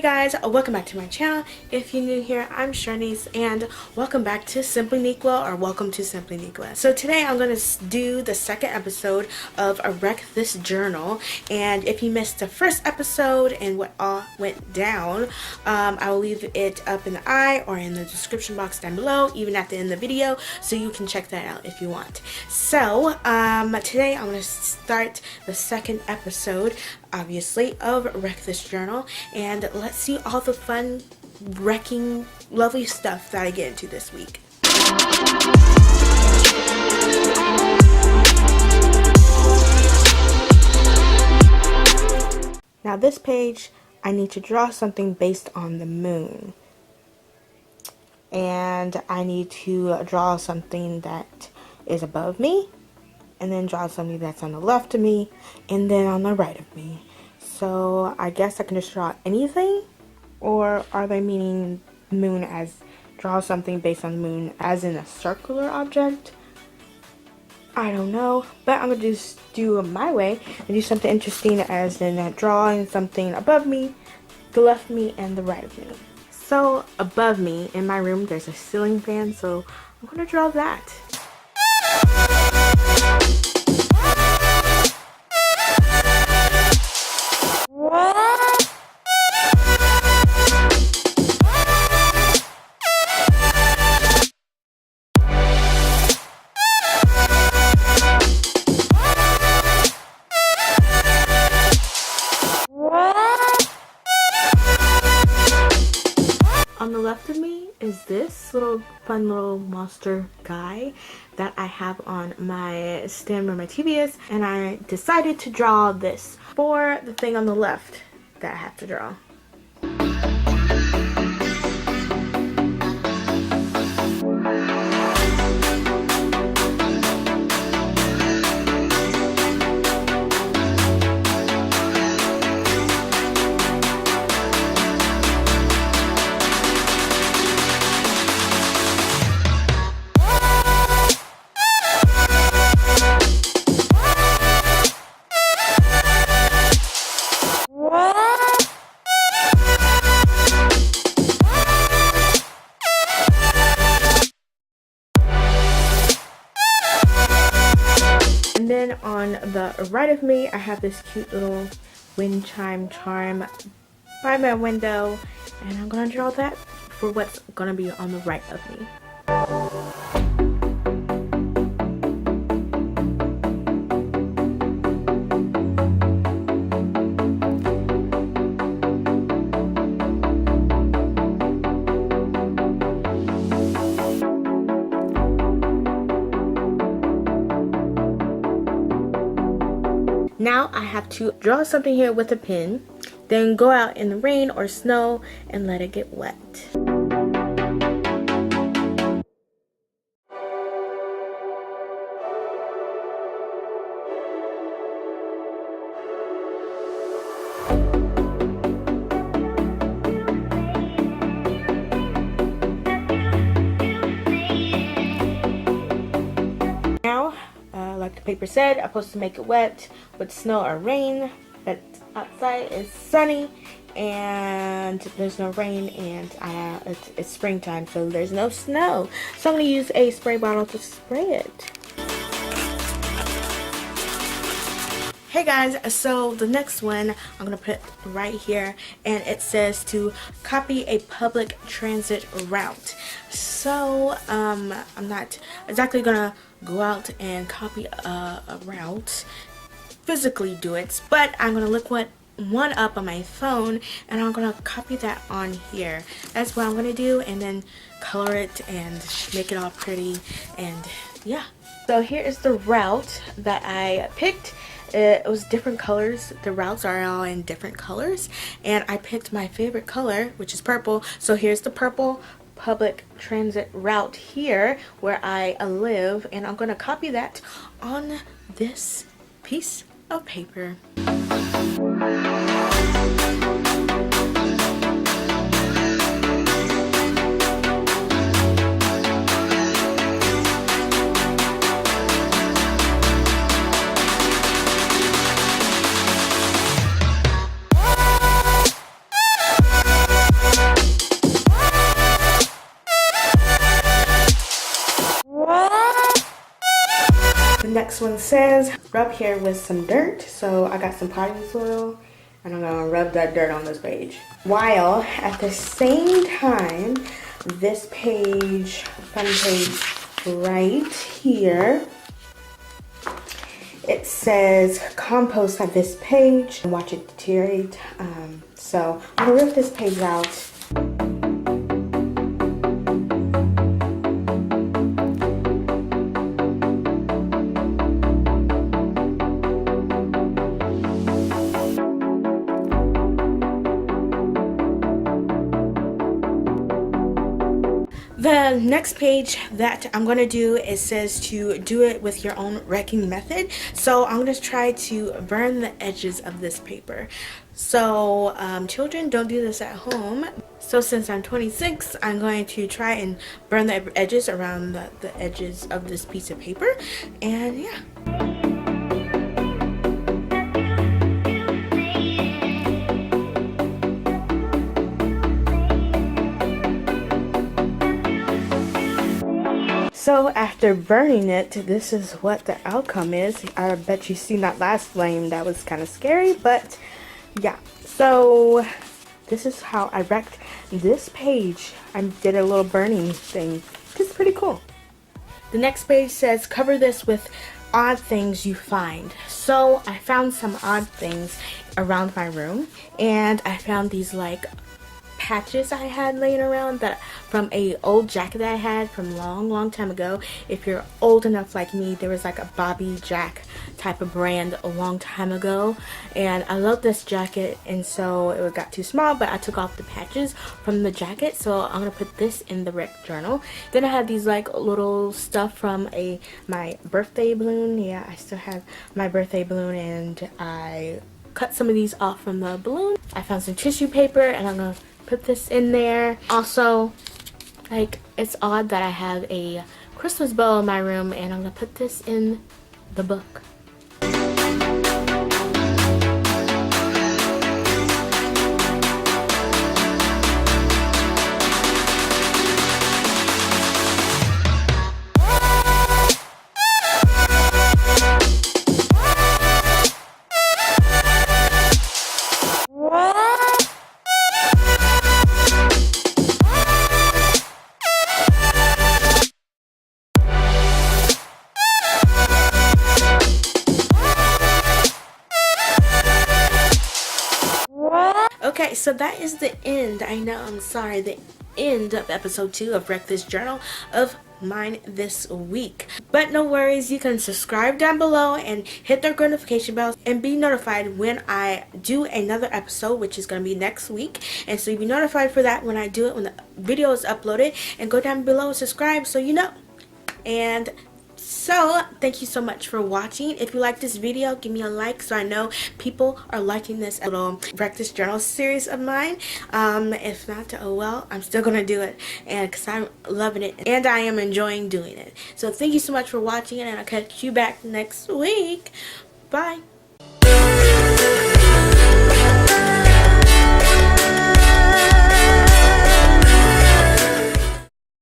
guys, welcome back to my channel. If you're new here, I'm Shanice and welcome back to Simply Niqua, or welcome to Simply Niqua. So today I'm going to do the second episode of a Wreck This Journal, and if you missed the first episode and what all went down, I will leave it up in the eye or in the description box down below, even at the end of the video, so you can check that out if you want. So today I'm going to start the second episode, obviously, of Wreck This Journal, and let's see all the fun, wrecking, lovely stuff that I get into this week. Now this page, I need to draw something based on the moon. And I need to draw something that is above me, and then draw something that's on the left of me, and then on the right of me. So I guess I can just draw anything, or are they meaning moon as draw something based on the moon as in a circular object? I don't know, but I'm gonna just do it my way and do something interesting, as in drawing something above me, the left of me, and the right of me. So above me in my room there's a ceiling fan, so I'm gonna draw that. On the left of me is this little fun little monster guy that I have on my stand where my TV is, and I decided to draw this for the thing on the left that I have to draw. And then on the right of me, I have this cute little wind chime charm by my window, and I'm gonna draw that for what's gonna be on the right of me. Now I have to draw something here with a pen, then go out in the rain or snow and let it get wet. Like the paper said, I'm supposed to make it wet with snow or rain, but outside is sunny and there's no rain, and it's springtime, so there's no snow. So I'm going to use a spray bottle to spray it. Hey guys, so the next one I'm going to put right here, and it says to copy a public transit route. So I'm not exactly going to go out and copy a route, physically do it, but I'm going to look one up on my phone, and I'm going to copy that on here. That's what I'm going to do, and then color it and make it all pretty, and yeah. So here is the route that I picked. It was different colors. The routes are all in different colors, and I picked my favorite color, which is purple. So here's the purple public transit route here where I live, and I'm going to copy that on this piece of paper. next one says rub here with some dirt. So I got some potting soil and I'm gonna rub that dirt on this page. While at the same time, this page, fun page right here, it says compost at this page and watch it deteriorate. So I'm gonna rip this page out. The next page that I'm going to do, it says to do it with your own wrecking method. So I'm going to try to burn the edges of this paper. So children, don't do this at home. So since I'm 26, I'm going to try and burn the edges around the edges of this piece of paper. And yeah. So after burning it, this is what the outcome is. I bet you seen that last flame. That was kind of scary, but yeah. So this is how I wrecked this page. I did a little burning thing. It's pretty cool. The next page says cover this with odd things you find. So I found some odd things around my room, and I found these like patches I had laying around that from a old jacket that I had from long time ago. If you're old enough like me, there was like a Bobby Jack type of brand a long time ago, and I love this jacket, and so it got too small, but I took off the patches from the jacket. So I'm gonna put this in the rec journal. Then I had these like little stuff from my birthday balloon. Yeah, I still have my birthday balloon, and I cut some of these off from the balloon. I found some tissue paper, and I'm gonna put this in there. Also, like, it's odd that I have a Christmas bow in my room, and I'm gonna put this in the book. Okay, so that is the end. I know, I'm sorry, the end of episode 2 of Wreck This Journal of mine this week. But no worries, you can subscribe down below and hit the notification bell and be notified when I do another episode, which is going to be next week. And so you'll be notified for that when I do it, when the video is uploaded. And go down below and subscribe so you know. And so thank you so much for watching. If you like this video, give me a like so I know people are liking this little Wreck This Journal series of mine. If not, oh well, I'm still gonna do it, and because I'm loving it and I am enjoying doing it. So thank you so much for watching, and I'll catch you back next week. Bye.